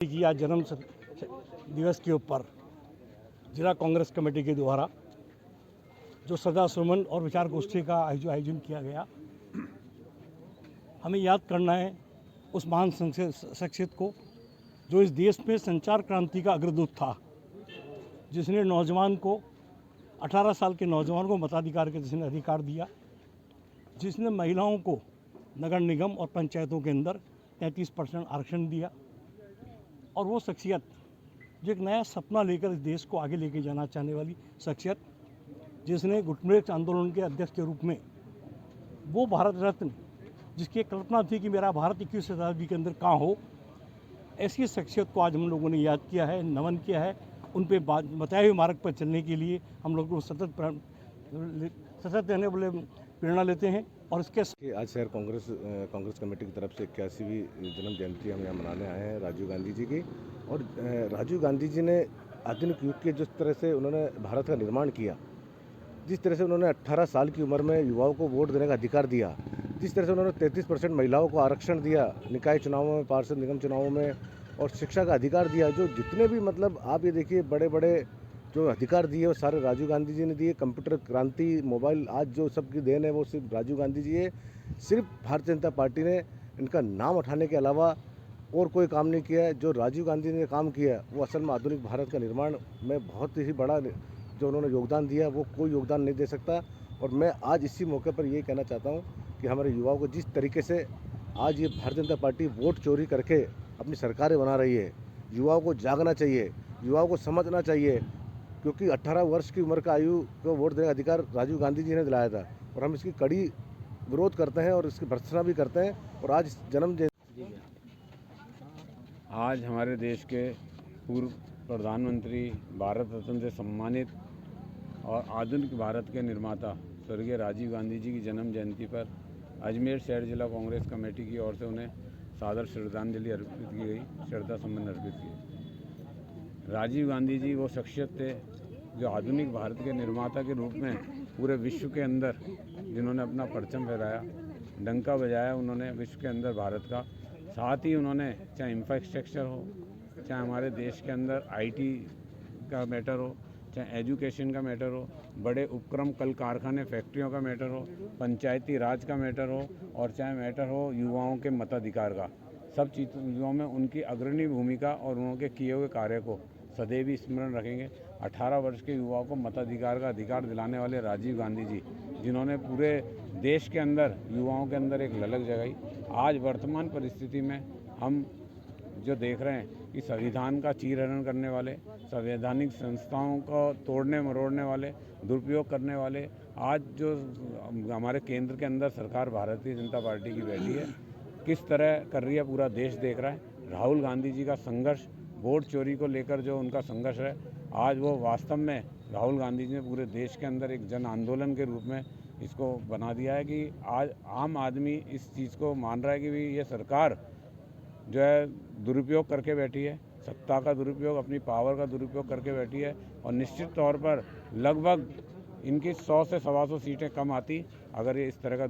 की आज जन्म दिवस के ऊपर जिला कांग्रेस कमेटी के द्वारा जो श्रद्धा सुमन और विचार गोष्ठी का आयोजन किया गया, हमें याद करना है उस महान शख्सियत को जो इस देश में संचार क्रांति का अग्रदूत था, जिसने नौजवान को 18 साल के नौजवान को मताधिकार के जिसने अधिकार दिया, जिसने महिलाओं को नगर निगम और पंचायतों के अंदर 33% आरक्षण दिया, और वो शख्सियत जो एक नया सपना लेकर इस देश को आगे लेके जाना चाहने वाली शख्सियत, जिसने गुटमेल आंदोलन के अध्यक्ष के रूप में वो भारत रत्न जिसकी कल्पना थी कि मेरा भारत 21वीं शताब्दी के अंदर कहाँ हो, ऐसी शख्सियत को आज हम लोगों ने याद किया है, नमन किया है। उन पे बताए हुए मार्ग पर चलने के लिए हम लोग को सतत रहने वाले प्रेरणा लेते हैं। और इसके आज शहर कांग्रेस कमेटी की तरफ से 81वीं जन्म जयंती हम यहाँ मनाने आए हैं राजीव गांधी जी की। और राजीव गांधी जी ने आधुनिक युग के जिस तरह से उन्होंने भारत का निर्माण किया, जिस तरह से उन्होंने 18 साल की उम्र में युवाओं को वोट देने का अधिकार दिया, जिस तरह से उन्होंने 33% महिलाओं को आरक्षण दिया निकाय चुनावों में, पार्षद निगम चुनावों में, और शिक्षा का अधिकार दिया, जो जितने भी आप ये देखिए बड़े बड़े जो अधिकार दिए वो सारे राजीव गांधी जी ने दिए। कंप्यूटर क्रांति, मोबाइल आज जो सबकी देन है वो सिर्फ राजीव गांधी जी है। सिर्फ भारतीय जनता पार्टी ने इनका नाम उठाने के अलावा और कोई काम नहीं किया है। जो राजीव गांधी ने काम किया है वो असल में आधुनिक भारत का निर्माण में बहुत ही बड़ा जो उन्होंने योगदान दिया वो कोई योगदान नहीं दे सकता। और मैं आज इसी मौके पर ये कहना चाहता हूँ कि हमारे युवाओं को जिस तरीके से आज ये भारतीय जनता पार्टी वोट चोरी करके अपनी सरकारें बना रही है, युवाओं को जागना चाहिए, युवाओं को समझना चाहिए, क्योंकि 18 वर्ष की उम्र का आयु को वोट देने का अधिकार राजीव गांधी जी ने दिलाया था। और हम इसकी कड़ी विरोध करते हैं और इसकी भर्त्सना भी करते हैं। और आज आज हमारे देश के पूर्व प्रधानमंत्री, भारत रत्न से सम्मानित और आधुनिक भारत के निर्माता स्वर्गीय राजीव गांधी जी की जन्म जयंती पर अजमेर शहर जिला कांग्रेस कमेटी की ओर से उन्हें सादर श्रद्धांजलि अर्पित की गई, श्रद्धा सुमन अर्पित की। राजीव गांधी जी वो शख्सियत थे जो आधुनिक भारत के निर्माता के रूप में पूरे विश्व के अंदर जिन्होंने अपना परचम फहराया, डंका बजाया उन्होंने विश्व के अंदर भारत का। साथ ही उन्होंने चाहे इंफ्रास्ट्रक्चर हो, चाहे हमारे देश के अंदर आईटी का मैटर हो, चाहे एजुकेशन का मैटर हो, बड़े उपक्रम कल कारखाने फैक्ट्रियों का मैटर हो, पंचायती राज का मैटर हो, और चाहे मैटर हो युवाओं के मताधिकार का, सब चीज़ों में उनकी अग्रणी भूमिका और उनके किए हुए कार्य को सदैव ही स्मरण रखेंगे। 18 वर्ष के युवाओं को मताधिकार का अधिकार दिलाने वाले राजीव गांधी जी, जिन्होंने पूरे देश के अंदर युवाओं के अंदर एक ललक जगाई। आज वर्तमान परिस्थिति में हम जो देख रहे हैं कि संविधान का चीरहरण करने वाले, संवैधानिक संस्थाओं को तोड़ने मरोड़ने वाले, दुरुपयोग करने वाले, आज जो हमारे केंद्र के अंदर सरकार भारतीय जनता पार्टी की बैठी है, किस तरह कर रही है पूरा देश देख रहा है। राहुल गांधी जी का संघर्ष, वोट चोरी को लेकर जो उनका संघर्ष है, आज वो वास्तव में राहुल गांधी जी ने पूरे देश के अंदर एक जन आंदोलन के रूप में इसको बना दिया है कि आज आम आदमी इस चीज़ को मान रहा है कि भी ये सरकार जो है दुरुपयोग करके बैठी है, सत्ता का दुरुपयोग, अपनी पावर का दुरुपयोग करके बैठी है। और निश्चित तौर पर लगभग इनकी 100 से 125 सीटें कम आती अगर ये इस तरह का